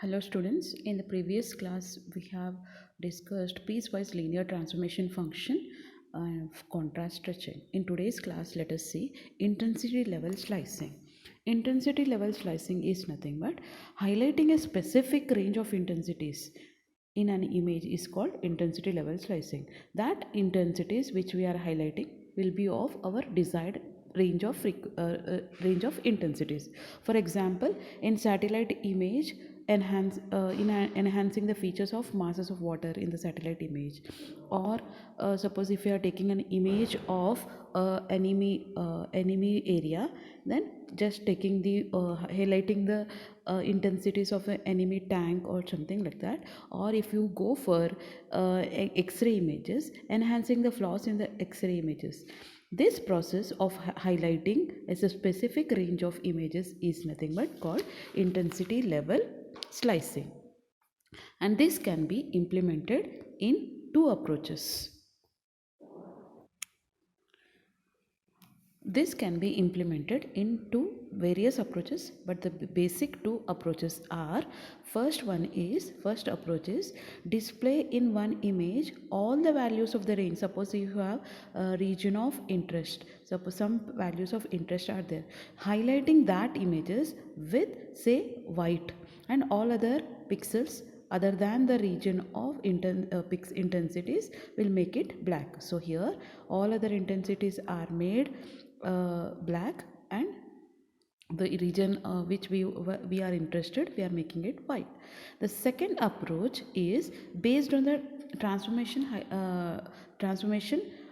Hello students, in the previous class we have discussed piecewise linear transformation function of contrast stretching. In today's class let us see intensity level slicing. Intensity level slicing is nothing but highlighting a specific range of intensities in an image is called intensity level slicing. That intensities which we are highlighting will be of our desired range of intensities. For example, in satellite image, enhancing the features of masses of water in the satellite image, or suppose if you are taking an image of enemy area, then just taking the highlighting the intensities of an enemy tank or something like that. Or if you go for x-ray images, enhancing the flaws in the x-ray images. This process of highlighting as a specific range of images is nothing but called intensity level slicing, and this can be implemented in two approaches. This can be implemented in two various approaches, but the basic two approaches are: first approach is display in one image all the values of the range. Suppose you have a region of interest, suppose some values of interest are there, highlighting that images with say white, and all other pixels other than the region of intensities will make it black. So here all other intensities are made black, and the region which we are interested, we are making it white. The second approach is based on the transformation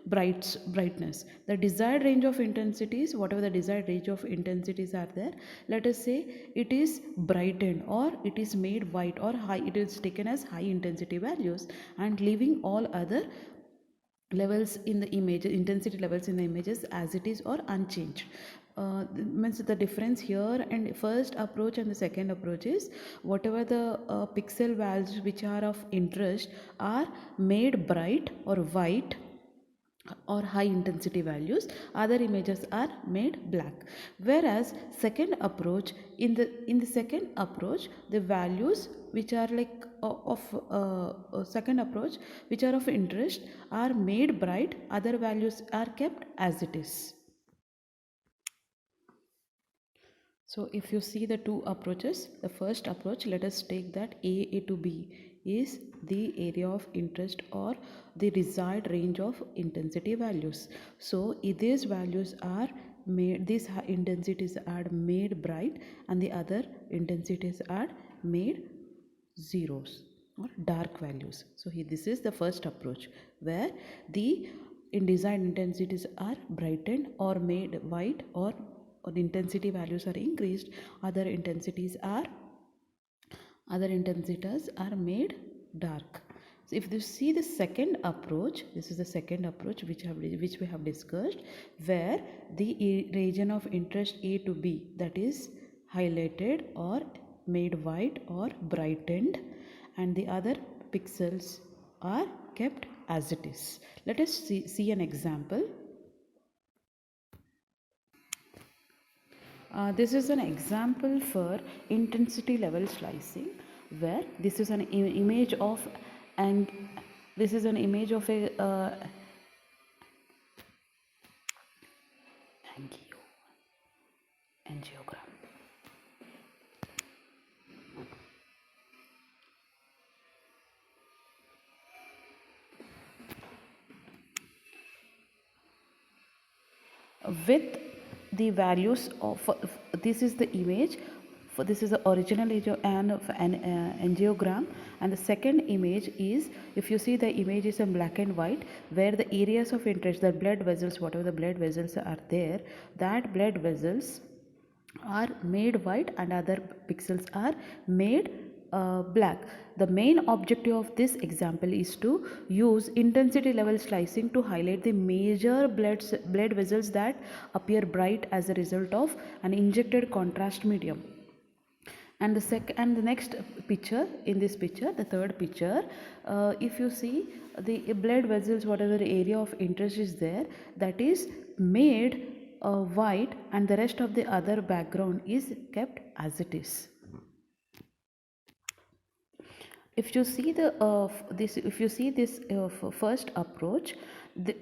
brightness, the desired range of intensities, whatever the desired range of intensities are there, let us say it is brightened or it is made white or high, it is taken as high intensity values, and leaving all other levels in the image, intensity levels in the images as it is or unchanged. Means the difference here and first approach and the second approach is whatever the pixel values which are of interest are made bright or white or high intensity values, other images are made black. Whereas second approach, in the second approach, the values which are like of second approach which are of interest are made bright, other values are kept as it is. So if you see the two approaches, the first approach, let us take that A to B is the area of interest or the desired range of intensity values. So these values are made, these intensities are made bright, and the other intensities are made zeros or dark values. So here this is the first approach where the desired intensities are brightened or made white, or the intensity values are increased, other intensities are made dark. So if you see the second approach, this is the second approach which we have discussed, where the region of interest A to B, that is highlighted or made white or brightened, and the other pixels are kept as it is. Let us see an example. This is an example for intensity level slicing, where this is an image of, and this is an image of a angiogram. With the values of this is the image for, this is the original image of an angiogram, and the second image is, if you see the image is in black and white, where the areas of interest, the blood vessels, whatever the blood vessels are there, that blood vessels are made white and other pixels are made black. The main objective of this example is to use intensity level slicing to highlight the major blood vessels that appear bright as a result of an injected contrast medium. And the next picture, in this picture, the third picture, if you see the blood vessels, whatever area of interest is there, that is made white, and the rest of the other background is kept as it is. if you see this, if you see this first approach, the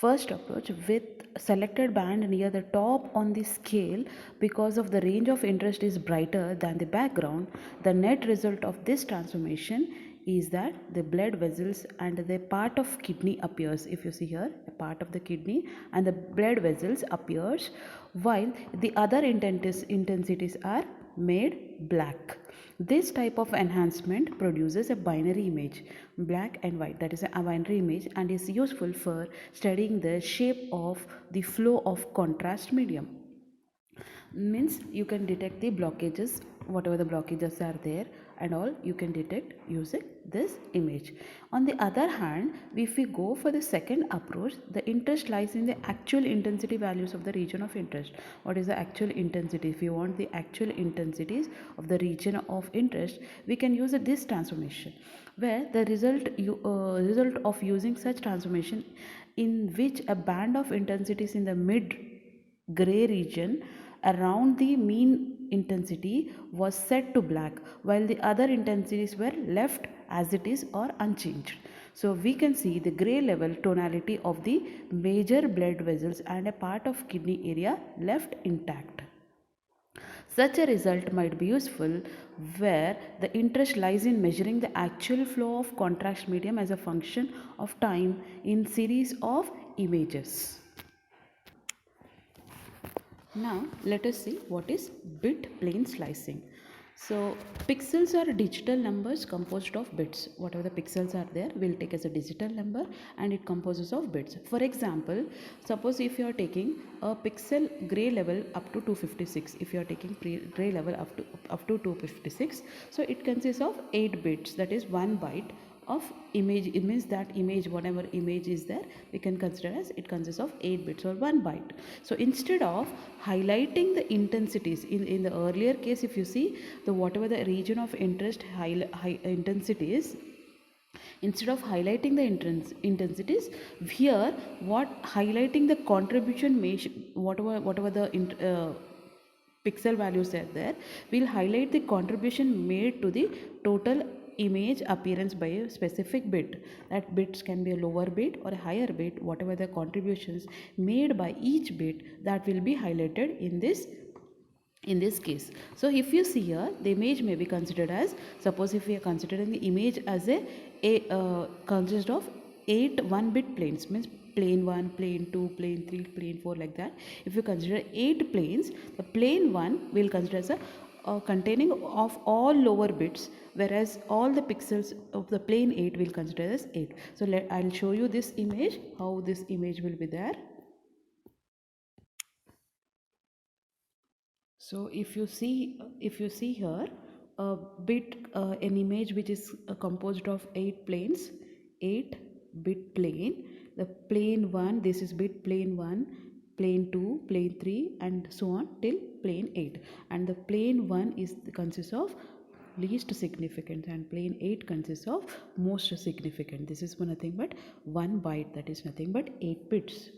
first approach with selected band near the top on the scale, because of the range of interest is brighter than the background, the net result of this transformation is that the blood vessels and the part of kidney appears. If you see here, a part of the kidney and the blood vessels appears, while the other intensities are made black. This type of enhancement produces a binary image, black and white, that is a binary image, and is useful for studying the shape of the flow of contrast medium. Means you can detect the blockages, whatever the blockages are there and all, you can detect using this image. On the other hand, if we go for the second approach, the interest lies in the actual intensity values of the region of interest. What is the actual intensity? If you want the actual intensities of the region of interest, we can use this transformation, where the result of using such transformation, in which a band of intensities in the mid gray region around the mean intensity was set to black, while the other intensities were left as it is or unchanged. So we can see the gray level tonality of the major blood vessels and a part of kidney area left intact. Such a result might be useful where the interest lies in measuring the actual flow of contrast medium as a function of time in series of images. Now let us see what is bit plane slicing. So pixels are digital numbers composed of bits. Whatever the pixels are there, we'll take as a digital number, and it composes of bits. For example, suppose if you are taking a pixel gray level up to 256, if you are taking gray level up to 256, so it consists of 8 bits, that is 1 byte of image. It means that image, whatever image is there, we can consider as it consists of 8 bits or 1 byte. So instead of highlighting the intensities in the earlier case, if you see the whatever the region of interest high intensities, instead of highlighting the intensities here, what highlighting the contribution whatever the pixel values are there, will highlight the contribution made to the total image appearance by a specific bit. That bits can be a lower bit or a higher bit, whatever the contributions made by each bit, that will be highlighted in this case. So if you see here, the image may be considered as, suppose if we are considering the image as a consist of 8 1 bit planes, means plane 1, plane 2, plane 3, plane 4, like that. If you consider 8 planes, the plane 1 will consider as a containing of all lower bits, whereas all the pixels of the plane 8 will consider as 8. So I'll show you this image, how this image will be there. So if you see here a bit an image which is composed of 8 planes, 8 bit plane. The plane 1, this is bit plane 1, plane 2, plane 3, and so on till plane 8. And the plane 1 is consists of least significant, and plane 8 consists of most significant. This is nothing but 1 byte, that is nothing but 8 bits.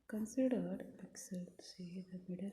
Considered pixel, see the middle.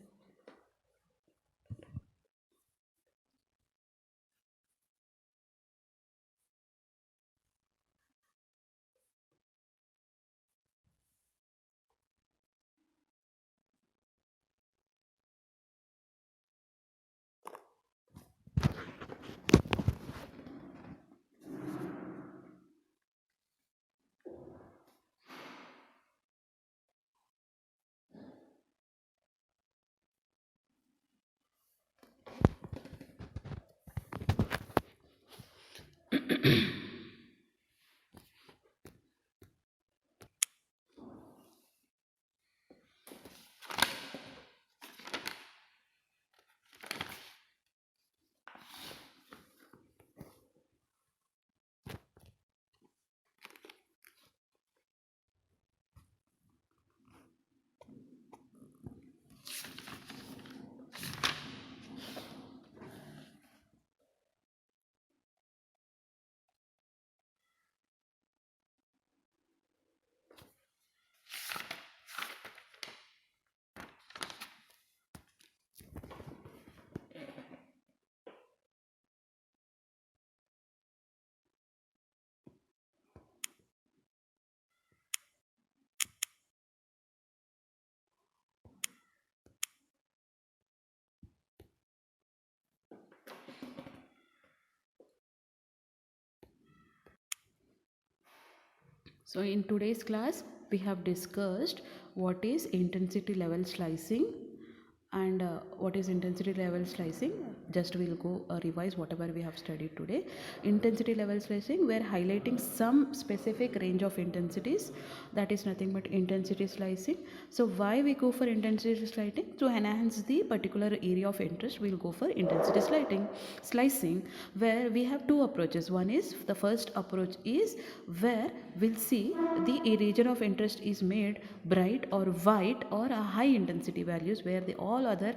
So in today's class, we have discussed what is intensity level slicing and what is intensity level slicing. Just we'll go revise whatever we have studied today. Intensity level slicing, we're highlighting some specific range of intensities. That is nothing but intensity slicing. So why we go for intensity slicing? To enhance the particular area of interest, we'll go for intensity slicing, where we have two approaches. One is, the first approach is where we'll see the region of interest is made bright or white or a high intensity values, where the all other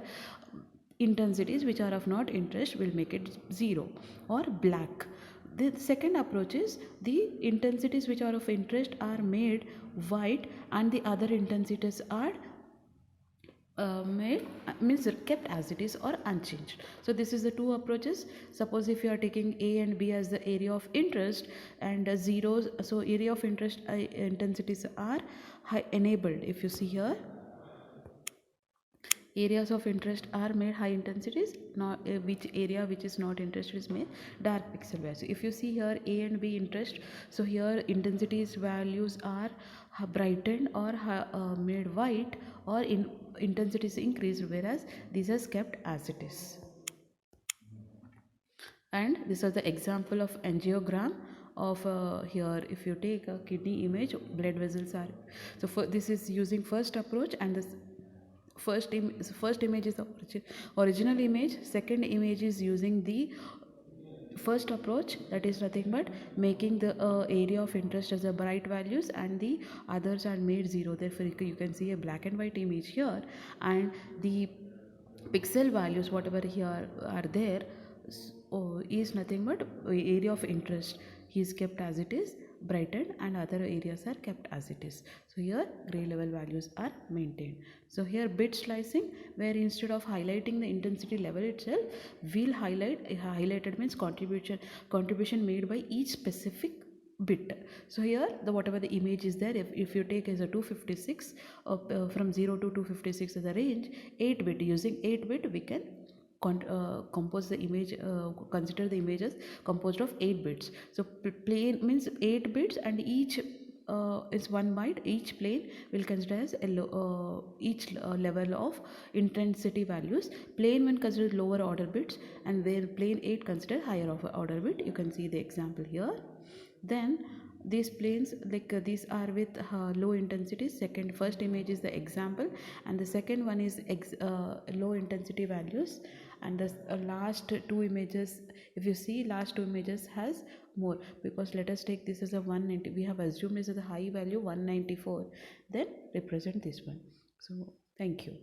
intensities which are of not interest will make it zero or black. The second approach is, the intensities which are of interest are made white and the other intensities are made means kept as it is or unchanged. So this is the two approaches. Suppose if you are taking A and B as the area of interest and zeros, so area of interest intensities are enabled. If you see here, areas of interest are made high intensities, not which area which is not interested is made dark pixel values. If you see here A and B interest, so here intensities values are brightened or made white, or in intensities increased, whereas these are kept as it is. And this is the example of angiogram of here. If you take a kidney image, blood vessels are, so for this is using first approach, and this first image is the original image. Second image is using the first approach, that is nothing but making the area of interest as a bright values and the others are made zero. Therefore you can see a black and white image here, and the pixel values whatever here are there is nothing but area of interest is kept as it is, brightened, and other areas are kept as it is. So here gray level values are maintained. So here bit slicing, where instead of highlighting the intensity level itself, we'll highlighted means contribution made by each specific bit. So here the whatever the image is there, if you take as a 256 from 0 to 256 as a range, 8 bit, using 8 bit we can compose the image, consider the images composed of 8 bits. So plane means 8 bits, and each is 1 byte. Each plane will consider as each level of intensity values. Plane 1 considers lower order bits, and where plane 8 consider higher of order bit. You can see the example here. Then these planes, like these are with low intensity. First image is the example, and the second one is low intensity values, and the last two images, if you see last two images has more, because let us take this as a 190, we have assumed this as a high value 194, then represent this one. So thank you.